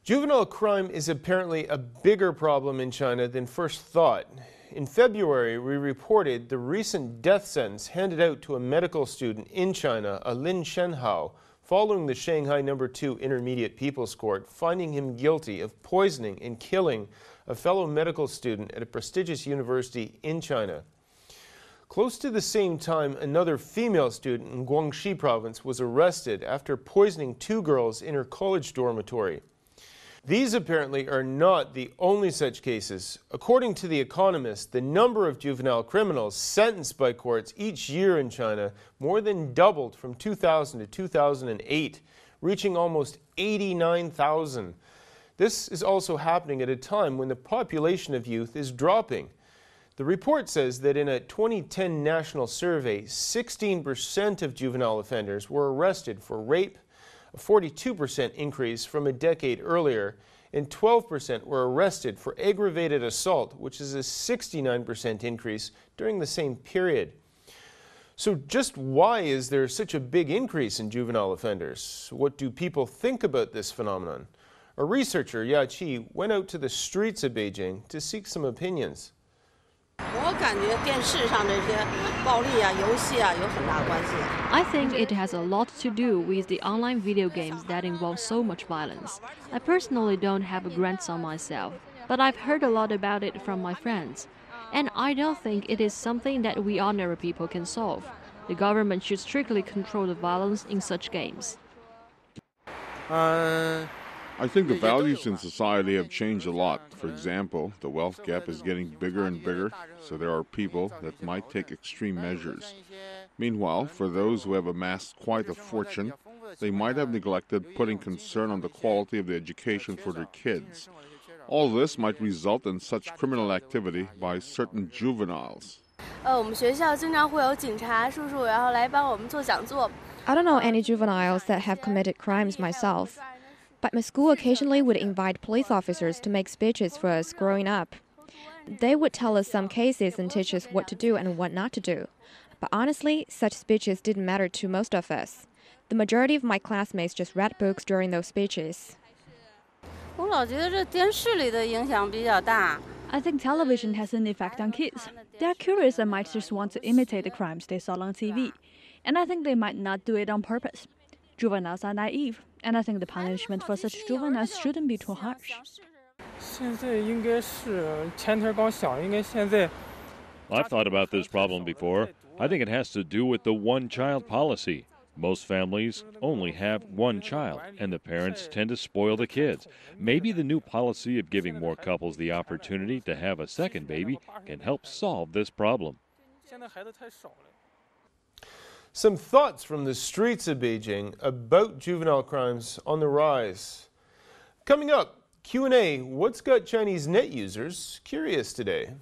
Juvenile crime is apparently a bigger problem in China than first thought. In February, we reported the recent death sentence handed out to a medical student in China, a Lin Shanghai, following the Shanghai No. 2 Intermediate People's Court, finding him guilty of poisoning and killing a fellow medical student at a prestigious university in China. Close to the same time, another female student in Guangxi province was arrested after poisoning two girls in her college dormitory. These apparently are not the only such cases. According to The Economist, the number of juvenile criminals sentenced by courts each year in China more than doubled from 2000 to 2008, reaching almost 89,000. This is also happening at a time when the population of youth is dropping. The report says that in a 2010 national survey, 16% of juvenile offenders were arrested for rape, a 42% increase from a decade earlier, and 12% were arrested for aggravated assault, which is a 69% increase during the same period. So just why is there such a big increase in juvenile offenders? What do people think about this phenomenon? A researcher, Ya Qi, went out to the streets of Beijing to seek some opinions. I think it has a lot to do with the online video games that involve so much violence. I personally don't have a grandson myself, but I've heard a lot about it from my friends. And I don't think it is something that we ordinary people can solve. The government should strictly control the violence in such games. I think the values in society have changed a lot. For example, the wealth gap is getting bigger and bigger, so there are people that might take extreme measures. Meanwhile, for those who have amassed quite a fortune, they might have neglected putting concern on the quality of the education for their kids. All this might result in such criminal activity by certain juveniles. I don't know any juveniles that have committed crimes myself. But my school occasionally would invite police officers to make speeches for us growing up. They would tell us some cases and teach us what to do and what not to do. But honestly, such speeches didn't matter to most of us. The majority of my classmates just read books during those speeches. I think television has an effect on kids. They are curious and might just want to imitate the crimes they saw on TV. And I think they might not do it on purpose. Juveniles are naive, and I think the punishment for such juveniles shouldn't be too harsh. I've thought about this problem before. I think it has to do with the one-child policy. Most families only have one child, and the parents tend to spoil the kids. Maybe the new policy of giving more couples the opportunity to have a second baby can help solve this problem. Some thoughts from the streets of Beijing about juvenile crimes on the rise. Coming up, Q&A, what's got Chinese net users curious today?